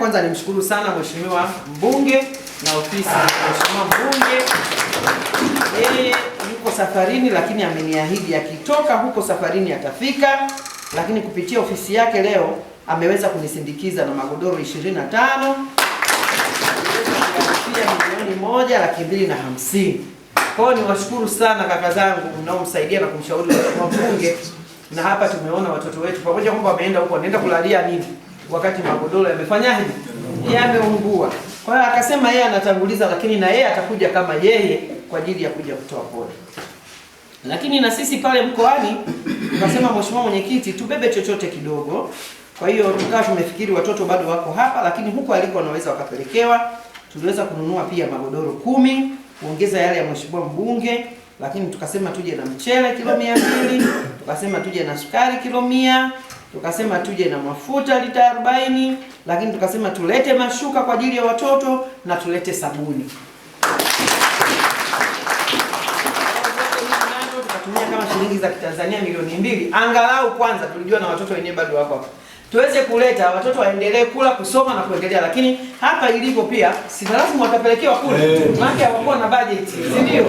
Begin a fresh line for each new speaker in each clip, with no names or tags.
kwanza nimshukuru sana Mheshimiwa Mbunge na ofisi ya Mheshimiwa Mbunge. Yeye yuko safarini, lakini ameniahidi akitoka huko safarini atafika, lakini kupitia ofisi yake leo ameweza kunisindikiza na magodoro 25 milioni 1,250,000. Kwa hiyo niwashukuru sana kaka zangu mnaomsaidia na kumshauri Mheshimiwa Mbunge. Na hapa tumeona watoto wetu pamoja kwamba wameenda huko, wanaenda kulalia nini wakati magodoro yamefanyaje, yameungua. Kwa hiyo akasema yeye anatanguliza, lakini na yeye atakuja kama yeye kwa ajili ya kuja kutoa pole. Lakini na sisi pale mkoani tukasema, Mheshimiwa Mwenyekiti, tubebe chochote kidogo. Kwa hiyo tukawa tumefikiri watoto bado wako hapa, lakini huko aliko wanaweza wakapelekewa. Tuliweza kununua pia magodoro 10 kuongeza yale ya Mheshimiwa Mbunge, lakini tukasema tuje na mchele kilo 200, tukasema tuje na sukari kilo 100, tukasema tuje na mafuta lita 40, lakini tukasema tulete mashuka kwa ajili ya watoto na tulete sabuni. Tukatumia kama shilingi za Kitanzania milioni 2, angalau kwanza tulijua na watoto wenyewe bado wako hapa, tuweze kuleta watoto waendelee kula, kusoma na kuendelea. Lakini hapa ilipo pia si lazima watapelekewa kule, maana hawakuwa na budget, si ndio?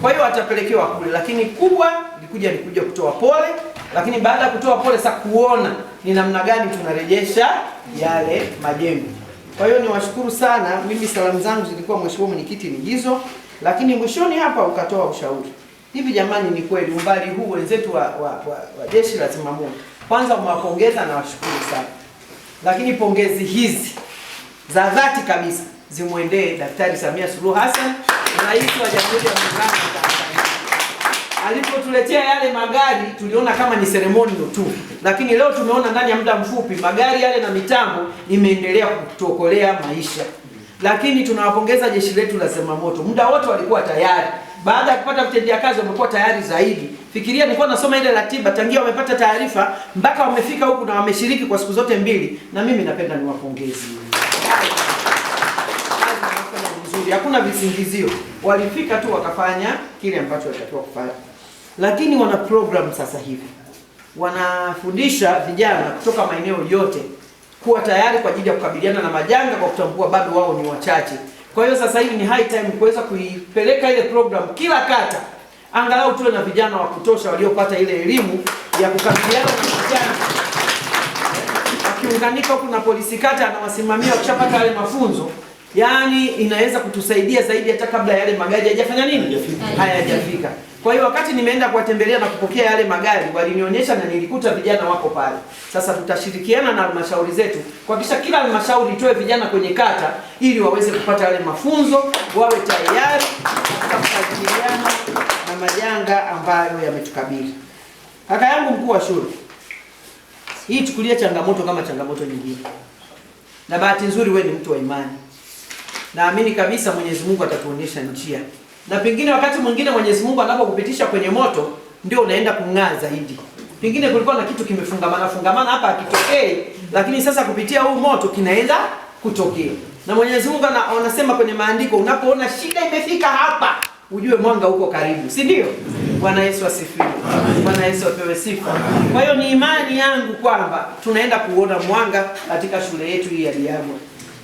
Kwa hiyo watapelekewa kule, lakini kubwa nikuja kutoa pole. Lakini baada ya kutoa pole sasa kuona ni namna gani tunarejesha yale majengo. Kwa hiyo niwashukuru sana. Mimi salamu zangu zilikuwa Mheshimiwa Mwenyekiti ni hizo, lakini mwishoni hapa ukatoa ushauri. Hivi jamani, ni kweli umbali huu wenzetu wa Jeshi la Zimamoto, kwanza mwapongeza na washukuru sana, lakini pongezi hizi za dhati kabisa zimwendee Daktari Samia Suluhu Hassan, Rais wa Jamhuri ya Muungano wa Tanzania. Alipotuletea yale magari tuliona kama ni ceremonial tu, lakini leo tumeona ndani ya muda mfupi magari yale na mitambo imeendelea kutuokolea maisha. Lakini tunawapongeza jeshi letu la Zimamoto, muda wote walikuwa tayari. Baada ya kupata vitendea kazi wamekuwa tayari zaidi. Fikiria, nilikuwa nasoma ile ratiba tangia wamepata taarifa mpaka wamefika huku na wameshiriki kwa siku zote 2, na mimi napenda niwapongeze. Hakuna visingizio, walifika tu wakafanya kile ambacho walitakiwa kufanya. Lakini wana program sasa hivi, wanafundisha vijana kutoka maeneo yote kuwa tayari kwa ajili ya kukabiliana na majanga, kwa kutambua bado wao ni wachache. Kwa hiyo sasa hivi ni high time kuweza kuipeleka ile program kila kata, angalau tuwe na vijana wa kutosha waliopata ile elimu ya kukabiliana na majanga. Wakiunganika huku na polisi kata anawasimamia, wakishapata yale mafunzo, yani inaweza kutusaidia zaidi hata kabla yale magari hayajafanya nini, hayajafika. Kwa hiyo wakati nimeenda kuwatembelea na kupokea yale magari, walinionyesha na nilikuta vijana wako pale. Sasa tutashirikiana na halmashauri zetu kuhakikisha kila halmashauri itoe vijana kwenye kata ili waweze kupata yale mafunzo, wawe tayari kukabiliana na majanga ambayo yametukabili. Kaka yangu mkuu wa shule, hii chukulia changamoto kama changamoto nyingine. Na bahati nzuri wewe ni mtu wa imani. Naamini kabisa Mwenyezi Mungu atatuonyesha njia. Na pengine wakati mwingine Mwenyezi Mungu anapokupitisha kwenye moto ndio unaenda kung'aa zaidi. Pengine kulikuwa na kitu kimefungamana hapa akitokee, lakini sasa kupitia huu moto kinaenda kutokea. Na Mwenyezi Mungu anasema kwenye maandiko, unapoona shida imefika hapa, ujue mwanga uko karibu, si ndio? Bwana Yesu asifiwe. Bwana Yesu apewe sifa. Kwa hiyo ni imani yangu kwamba tunaenda kuona mwanga katika shule yetu hii ya Liagwa.